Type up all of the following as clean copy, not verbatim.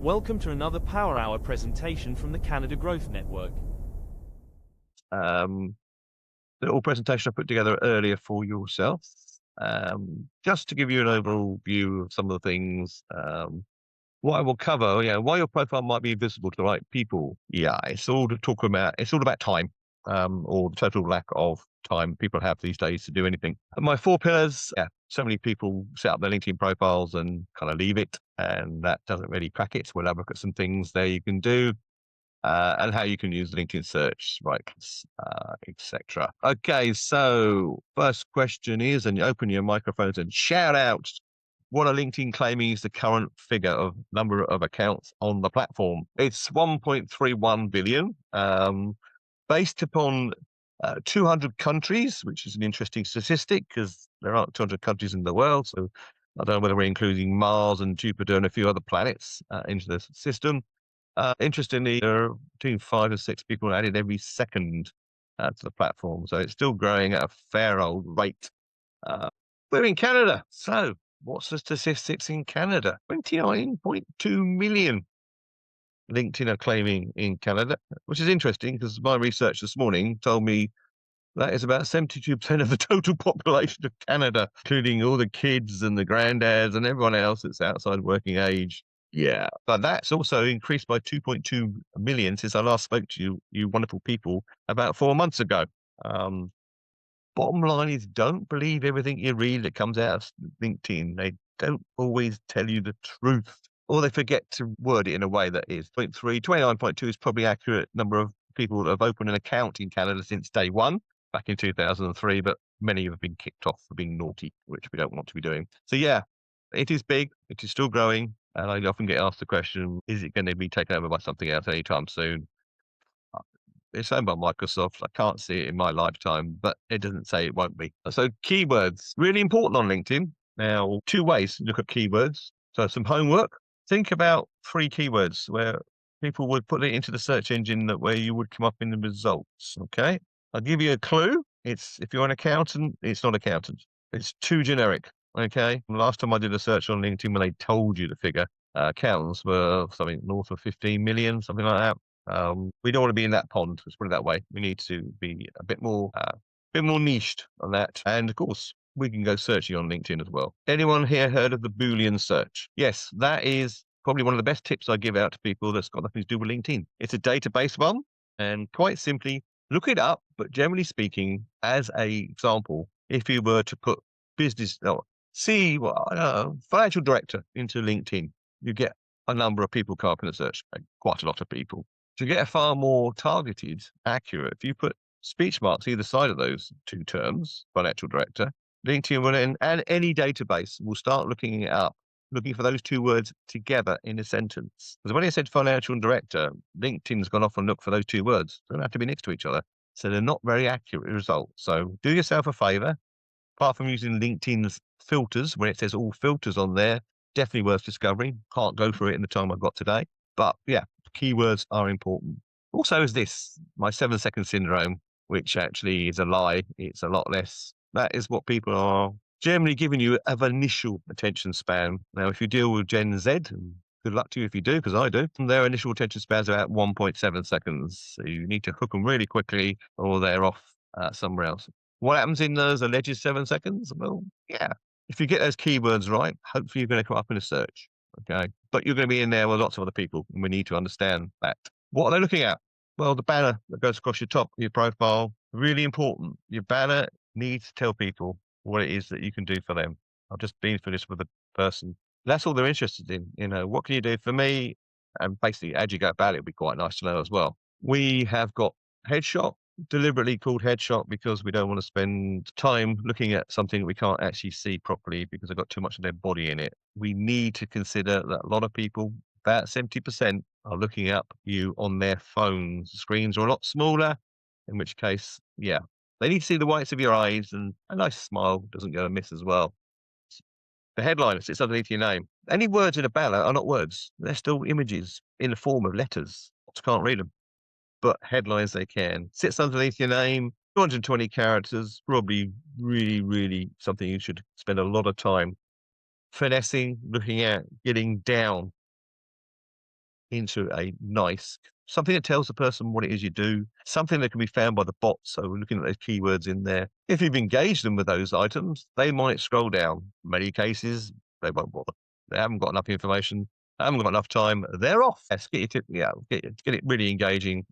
Welcome to another Power Hour presentation from the Canada Growth Network. Little presentation I put together earlier for yourself, just to give you an overall view of some of the things. What I will cover, why your profile might be visible to the right people. Yeah, it's all about time, or the total lack of time people have these days to do anything. And my 4 pillars, so many people set up their LinkedIn profiles and kind of leave it, and that doesn't really crack it. So we'll have a look at some things there you can do. And how you can use LinkedIn search, right, etc. Okay, so first question is, and you open your microphones and shout out, what are LinkedIn claiming is the current figure of number of accounts on the platform? It's 1.31 billion, based upon 200 countries, which is an interesting statistic because there aren't 200 countries in the world. So I don't know whether we're including Mars and Jupiter and a few other planets into the system. Interestingly, there are between 5 and 6 people added every second to the platform, so it's still growing at a fair old rate. We're in Canada, so what's the statistics in Canada? 29.2 million LinkedIn are claiming in Canada, which is interesting because my research this morning told me that is about 72% of the total population of Canada, including all the kids and the granddads and everyone else that's outside working age. Yeah, but that's also increased by 2.2 million since I last spoke to you wonderful people, about 4 months ago. Bottom line is, don't believe everything you read that comes out of LinkedIn. They don't always tell you the truth, or they forget to word it in a way that is. 29.2 is probably accurate number of people that have opened an account in Canada since day one, back in 2003, but many have been kicked off for being naughty, which we don't want to be doing. So yeah, it is big, it is still growing, and I often get asked the question, is it going to be taken over by something else anytime soon? It's owned by Microsoft. I can't see it in my lifetime, but it doesn't say it won't be. So keywords, really important on LinkedIn. Now, 2 ways to look at keywords. So some homework. Think about 3 keywords where people would put it into the search engine where you would come up in the results. Okay. I'll give you a clue. It's, if you're an accountant, it's not accountant. It's too generic. Okay. Last time I did a search on LinkedIn when they told you the figure, accountants were something north of 15 million, something like that. We don't want to be in that pond. Let's put it that way. We need to be a bit more niched on that. And of course, we can go searching on LinkedIn as well. Anyone here heard of the Boolean search? Yes, that is probably one of the best tips I give out to people that's got nothing to do with LinkedIn. It's a database one, and quite simply, look it up. But generally speaking, as a example, if you were to put business, financial director into LinkedIn, you get a number of people come up in the search, quite a lot of people. To get a far more targeted, accurate, if you put speech marks either side of those 2 terms, financial director, LinkedIn will, and any database will start looking it up, looking for those 2 words together in a sentence. Because when I said financial director, LinkedIn's gone off and looked for those 2 words. They don't have to be next to each other. So they're not very accurate results. So do yourself a favor, apart from using LinkedIn's filters, when it says all filters on there, definitely worth discovering. Can't go through it in the time I've got today. But yeah, keywords are important. Also is this, my 7-second syndrome, which actually is a lie. It's a lot less. That is what people are generally giving you of initial attention span. Now, if you deal with Gen Z, and good luck to you if you do, because I do, their initial attention span is about 1.7 seconds. So you need to hook them really quickly or they're off somewhere else. What happens in those alleged 7 seconds? Well, yeah, if you get those keywords right, hopefully you're going to come up in a search. Okay. But you're going to be in there with lots of other people, and we need to understand that. What are they looking at? Well, the banner that goes across your top of your profile, really important. Your banner needs to tell people what it is that you can do for them. I've just been through this with a person. That's all they're interested in. What can you do for me? And basically, as you go about it, it'd be quite nice to know as well. We have got headshot, deliberately called headshot because we don't want to spend time looking at something we can't actually see properly because they've got too much of their body in it. We need to consider that a lot of people, about 70%, are looking up you on their phones. Screens are a lot smaller, in which case, yeah, they need to see the whites of your eyes, and a nice smile doesn't go amiss as well. The headline sits underneath your name. Any words in a banner are not words. They're still images in the form of letters. You can't read them, but headlines they can. Sits underneath your name, 220 characters, probably really, really something you should spend a lot of time finessing, looking at, getting down. into a nice something that tells the person what it is you do, something that can be found by the bot. So we're looking at those keywords in there. If you've engaged them with those items, they might scroll down. In many cases, they won't bother. They haven't got enough information. They haven't got enough time. They're off. Let's get it really engaging.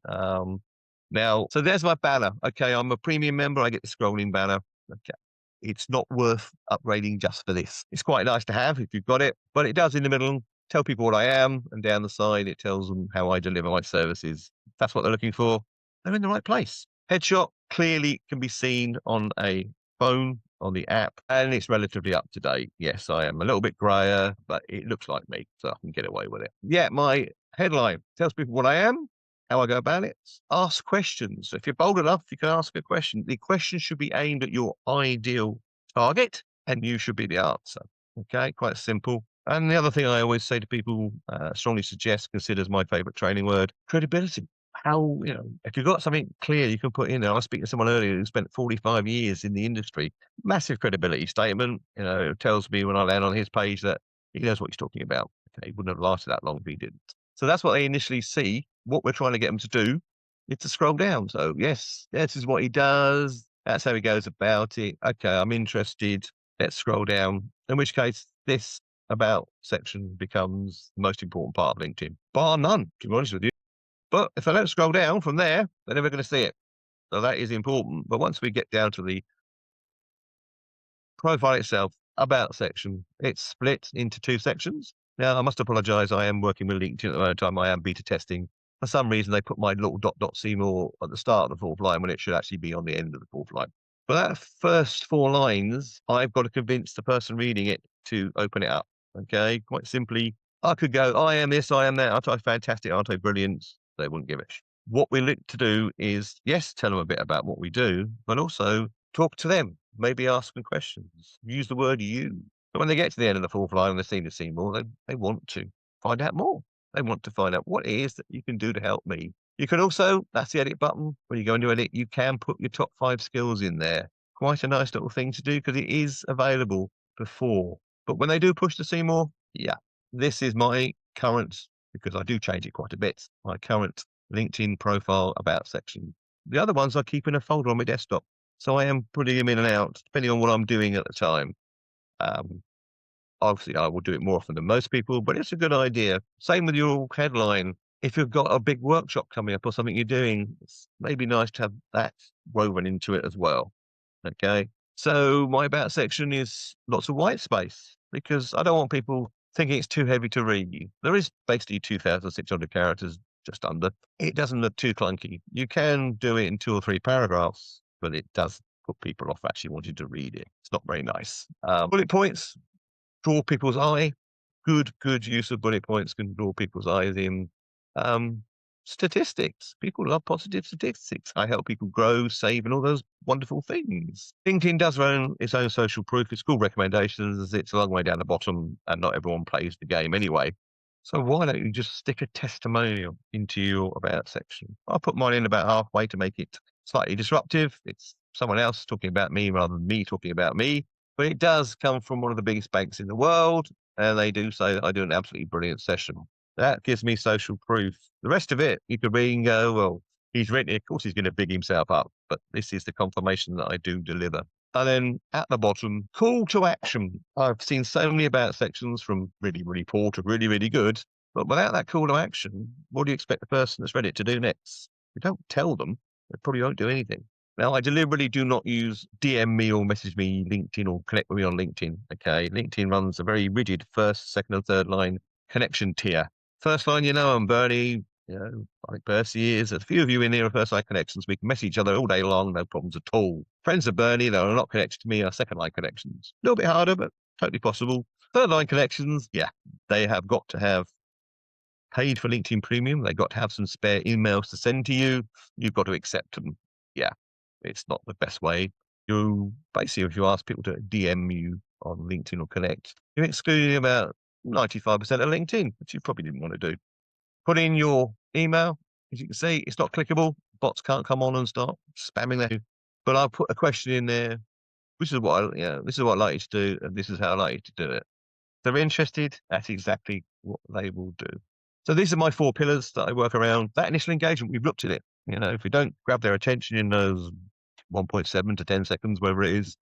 Now, so there's my banner. Okay, I'm a premium member. I get the scrolling banner. Okay. It's not worth upgrading just for this. It's quite nice to have if you've got it, but it does in the middle tell people what I am, and down the side it tells them how I deliver my services. If that's what they're looking for, they're in the right place. Headshot clearly can be seen on a phone, on the app, and it's relatively up to date. Yes, I am a little bit grayer, but it looks like me, so I can get away with it. Yeah, my headline tells people what I am, how I go about it. Ask questions. If you're bold enough, you can ask a question. The question should be aimed at your ideal target, and you should be the answer. Okay, quite simple. And the other thing I always say to people, strongly suggest, consider as my favorite training word, credibility. How, if you've got something clear you can put in there. I was speaking to someone earlier who spent 45 years in the industry. Massive credibility statement, tells me when I land on his page that he knows what he's talking about. Okay, he wouldn't have lasted that long if he didn't. So that's what they initially see. What we're trying to get them to do is to scroll down. So yes, this is what he does. That's how he goes about it. Okay, I'm interested. Let's scroll down. In which case, this about section becomes the most important part of LinkedIn, bar none, to be honest with you. But if they don't scroll down from there, they're never going to see it. So that is important. But once we get down to the profile itself, about section, it's split into 2 sections. Now, I must apologize. I am working with LinkedIn at the time. I am beta testing. For some reason, they put my little dot Seymour at the start of the 4th line when it should actually be on the end of the 4th line. But that first 4 lines, I've got to convince the person reading it to open it up. Okay, quite simply, I could go, I am this, I am that. Aren't I fantastic? Aren't I brilliant? They wouldn't give a sh. What we look to do is, yes, tell them a bit about what we do, but also talk to them. Maybe ask them questions. Use the word you. But when they get to the end of the 4th line and they've seen to see more, they want to find out more. They want to find out what it is that you can do to help me. You can also, that's the edit button. When you go into edit, you can put your top 5 skills in there. Quite a nice little thing to do because it is available before. But when they do push to see more, yeah, this is my current, because I do change it quite a bit, my current LinkedIn profile about section. The other ones I keep in a folder on my desktop. So I am putting them in and out, depending on what I'm doing at the time. Obviously, I will do it more often than most people, but it's a good idea. Same with your headline. If you've got a big workshop coming up or something you're doing, it's maybe nice to have that woven into it as well. Okay. So my about section is lots of white space because I don't want people thinking it's too heavy to read. There is basically 2,600 characters, just under. It doesn't look too clunky. You can do it in 2 or 3 paragraphs, but it does put people off actually wanting to read it. It's not very nice. Bullet points draw people's eye. Good use of bullet points can draw people's eyes in. Statistics. People love positive statistics. I help people grow, save, and all those wonderful things. LinkedIn does run its own social proof. It's called recommendations. It's a long way down the bottom, and not everyone plays the game anyway. So why don't you just stick a testimonial into your about section? I'll put mine in about halfway to make it slightly disruptive. It's someone else talking about me rather than me talking about me. But it does come from one of the biggest banks in the world, and they do say that I do an absolutely brilliant session. That gives me social proof. The rest of it, you could read and go, well, he's written it. Of course, he's going to big himself up, but this is the confirmation that I do deliver. And then at the bottom, call to action. I've seen so many about sections from really, really poor to really, really good. But without that call to action, what do you expect the person that's read it to do next? You don't tell them. They probably won't do anything. Now, I deliberately do not use DM me or message me LinkedIn or connect with me on LinkedIn. Okay. LinkedIn runs a very rigid 1st, 2nd, and 3rd line connection tier. First line, I'm Bernie. Like Percy is. There's a few of you in here are first line connections. We can message each other all day long, no problems at all. Friends of Bernie that are not connected to me are 2nd line connections. A little bit harder, but totally possible. 3rd line connections, yeah, they have got to have paid for LinkedIn Premium. They've got to have some spare emails to send to you. You've got to accept them. Yeah, it's not the best way. Basically, if you ask people to DM you on LinkedIn or Connect, you're excluding about 95% of LinkedIn, which you probably didn't want to do. Put in your email. As you can see, it's not clickable. Bots can't come on and start spamming that. But I'll put a question in there. This is what I like you to do, and this is how I like you to do it. If they're interested, that's exactly what they will do. So these are my 4 pillars that I work around. That initial engagement, we've looked at it. If we don't grab their attention in those 1.7 to 10 seconds, whatever it is,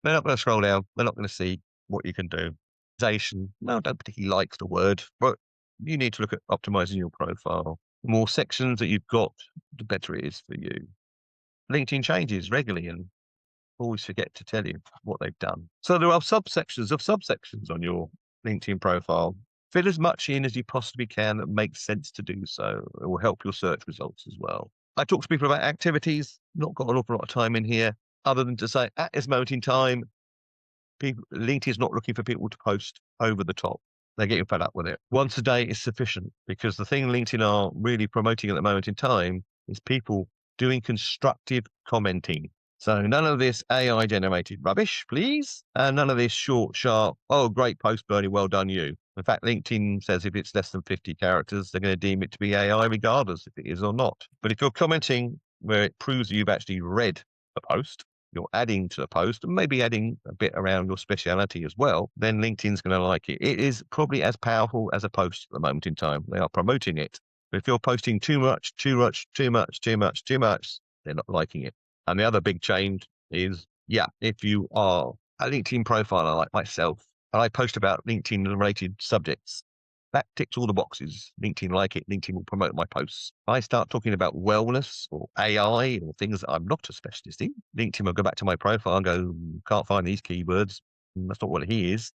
they're not going to scroll down. They're not going to see what you can do. No, I don't particularly like the word, but you need to look at optimizing your profile. The more sections that you've got, the better it is for you. LinkedIn changes regularly and always forget to tell you what they've done. So there are subsections of subsections on your LinkedIn profile. Fit as much in as you possibly can that makes sense to do so. It will help your search results as well. I talk to people about activities, not got an awful lot of time in here, other than to say at this moment in time, LinkedIn is not looking for people to post over the top. They're getting fed up with it. Once a day is sufficient because the thing LinkedIn are really promoting at the moment in time is people doing constructive commenting. So none of this AI generated rubbish, please. And none of this short, sharp, oh, great post, Bernie, well done you. In fact, LinkedIn says if it's less than 50 characters, they're going to deem it to be AI regardless if it is or not. But if you're commenting where it proves you've actually read the post, you're adding to the post and maybe adding a bit around your speciality as well, then LinkedIn's going to like it. It is probably as powerful as a post at the moment in time. They are promoting it. But if you're posting too much, they're not liking it. And the other big change is, if you are a LinkedIn profiler like myself, and I post about LinkedIn related subjects, that ticks all the boxes. LinkedIn like it. LinkedIn will promote my posts. I start talking about wellness or AI or things that I'm not a specialist in. LinkedIn will go back to my profile and go, can't find these keywords. That's not what he is.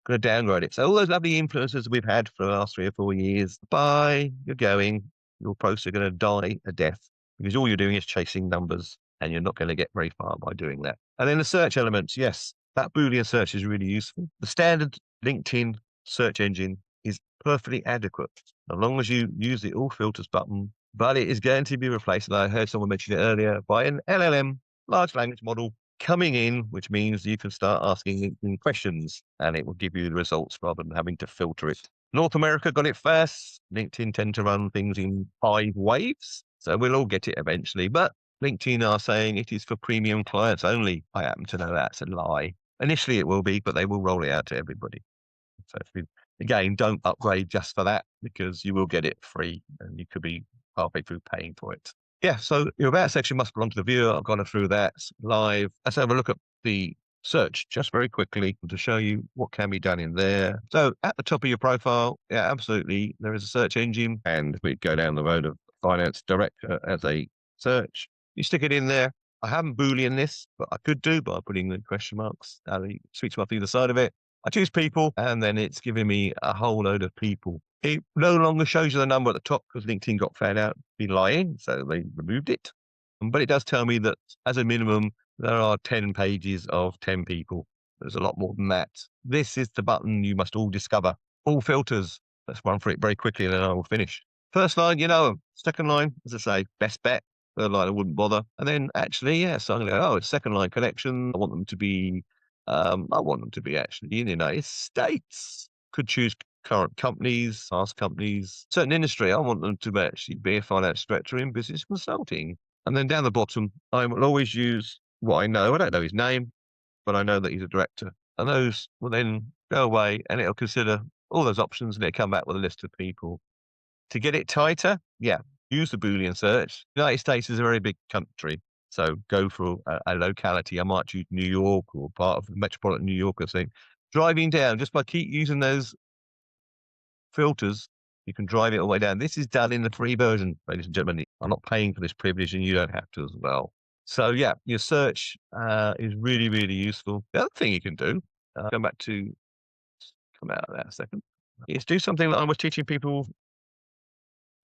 Going to downgrade it. So all those lovely influencers we've had for the last 3 or 4 years, bye, you're going. Your posts are going to die a death because all you're doing is chasing numbers and you're not going to get very far by doing that. And then the search elements, yes, that Boolean search is really useful. The standard LinkedIn search engine is perfectly adequate as long as you use the all filters button, but it is going to be replaced, and I heard someone mention it earlier, by an LLM, large language model, coming in, which means you can start asking LinkedIn questions and it will give you the results rather than having to filter it. North America got it first. LinkedIn tend to run things in 5 waves, so we'll all get it eventually, but LinkedIn are saying it is for premium clients only. I happen to know that's a lie. Initially it will be, but they will roll it out to everybody. So again, don't upgrade just for that because you will get it free and you could be halfway through paying for it. Yeah, so your about section must belong to the viewer. I've gone through that live. Let's have a look at the search just very quickly to show you what can be done in there. So at the top of your profile, yeah, absolutely, there is a search engine, and we go down the road of finance director as a search. You stick it in there. I haven't Boolean this, but I could do by putting the question marks, switch them up either side of it. I choose people, and then it's giving me a whole load of people. It no longer shows you the number at the top because LinkedIn got found out to be lying, so they removed it. But it does tell me that as a minimum, there are 10 pages of 10 people. There's a lot more than that. This is the button you must all discover. All filters. Let's run through it very quickly and then I will finish. First line, you know them. Second line, as I say, best bet. Third line, I wouldn't bother. And then actually, yes, I'm going to go, it's second line connection. I want them to be actually in the United States. Could choose current companies, past companies, certain industry. I want them to actually be a finance director in business consulting. And then down the bottom, I will always use what I know. I don't know his name, but I know that he's a director. And those will then go away and it'll consider all those options and it'll come back with a list of people. To get it tighter, use the Boolean search. The United States is a very big country. So go for a locality. I might choose New York or part of metropolitan New York or something. Driving down, just by keep using those filters, you can drive it all the way down. This is done in the free version, ladies and gentlemen. I'm not paying for this privilege and you don't have to as well. So your search is really, really useful. The other thing you can do, come out of that a second, is do something that I was teaching people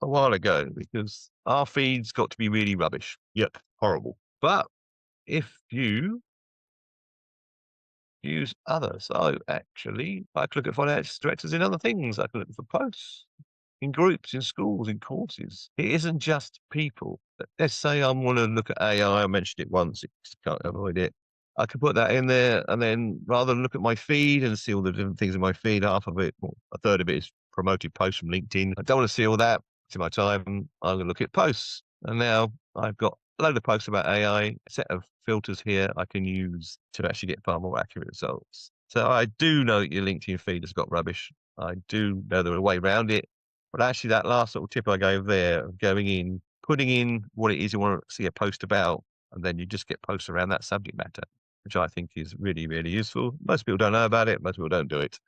a while ago because our feeds got to be really rubbish. Yuck, horrible. But if you use others, I could look at finance directors in other things. I can look for posts in groups, in schools, in courses. It isn't just people. Let's say I want to look at AI. I mentioned it once. Can't avoid it. I could put that in there, and then rather than look at my feed and see all the different things in my feed, half of it, or a third of it is promoted posts from LinkedIn. I don't want to see all that. To my time, I'm going to look at posts. And now I've got a load of posts about AI, a set of filters here I can use to actually get far more accurate results. So I do know that your LinkedIn feed has got rubbish. I do know there are a way around it. But actually, that last little tip I gave there, of going in, putting in what it is you want to see a post about, and then you just get posts around that subject matter, which I think is really, really useful. Most people don't know about it. Most people don't do it.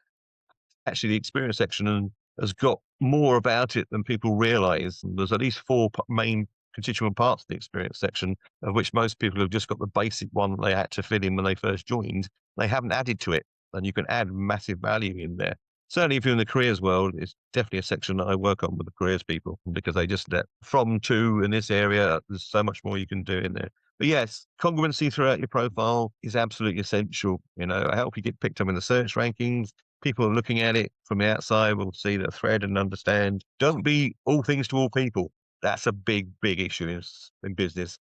Actually, the experience section has got more about it than people realize. There's at least four main constituent parts of the experience section, of which most people have just got the basic one they had to fill in when they first joined. They haven't added to it, and you can add massive value in there. Certainly, if you're in the careers world, it's definitely a section that I work on with the careers people, because they just let from to in this area. There's so much more you can do in there. But yes, congruency throughout your profile is absolutely essential. Help you get picked up in the search rankings. People looking at it from the outside will see the thread and understand. Don't be all things to all people. That's a big, big issue in business.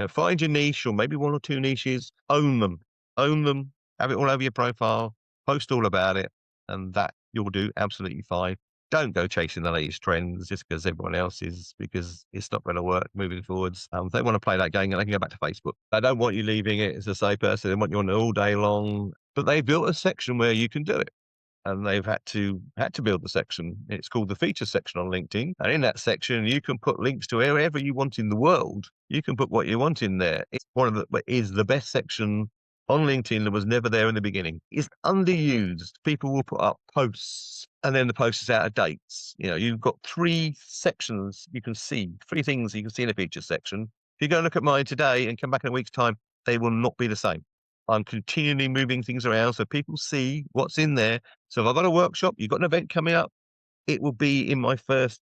Find your niche, or maybe one or two niches, own them, have it all over your profile, post all about it, and that you'll do absolutely fine. Don't go chasing the latest trends just because everyone else is, because it's not going to work moving forwards. If they want to play that game, they can go back to Facebook. They don't want you leaving it as a safe person. They want you on it all day long. But they built a section where you can do it, and they've had to build the section. It's called the features section on LinkedIn. And in that section, you can put links to wherever you want in the world. You can put what you want in there. It's is the best section on LinkedIn that was never there in the beginning. It's underused. People will put up posts, and then the post is out of dates. You've got three sections you can see, three things you can see in a features section. If you go and look at mine today and come back in a week's time, they will not be the same. I'm continually moving things around so people see what's in there. So if I've got a workshop, you've got an event coming up, it will be in my first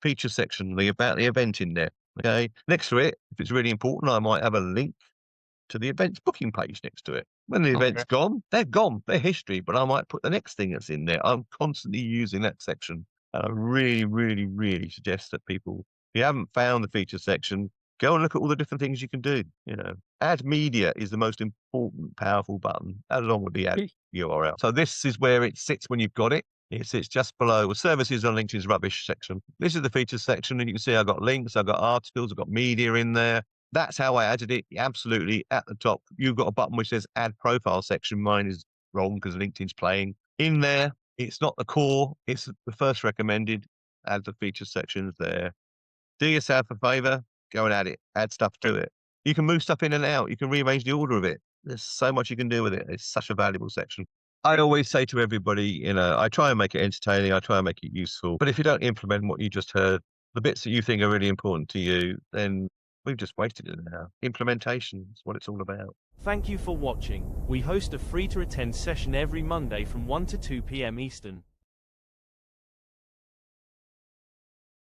feature section, about the event in there. Okay. Next to it, if it's really important, I might have a link to the event's booking page next to it. When the event's gone, they're gone. They're history, but I might put the next thing that's in there. I'm constantly using that section. And I really, really, really suggest that people, if you haven't found the feature section, go and look at all the different things you can do. Add media is the most important, powerful button, along with the add URL. So this is where it sits when you've got it. It sits just below services on LinkedIn's rubbish section. This is the features section, and you can see I've got links, I've got articles, I've got media in there. That's how I added it. Absolutely at the top, you've got a button which says add profile section. Mine is wrong because LinkedIn's playing in there. It's not the core. It's the first recommended. Add the features sections there. Do yourself a favor, go and add it. Add stuff to it. You can move stuff in and out. You can rearrange the order of it. There's so much you can do with it. It's such a valuable section. I always say to everybody, I try and make it entertaining. I try and make it useful. But if you don't implement what you just heard, the bits that you think are really important to you, then we've just wasted it now. Implementation is what it's all about. Thank you for watching. We host a free to attend session every Monday from 1 to 2 p.m. Eastern.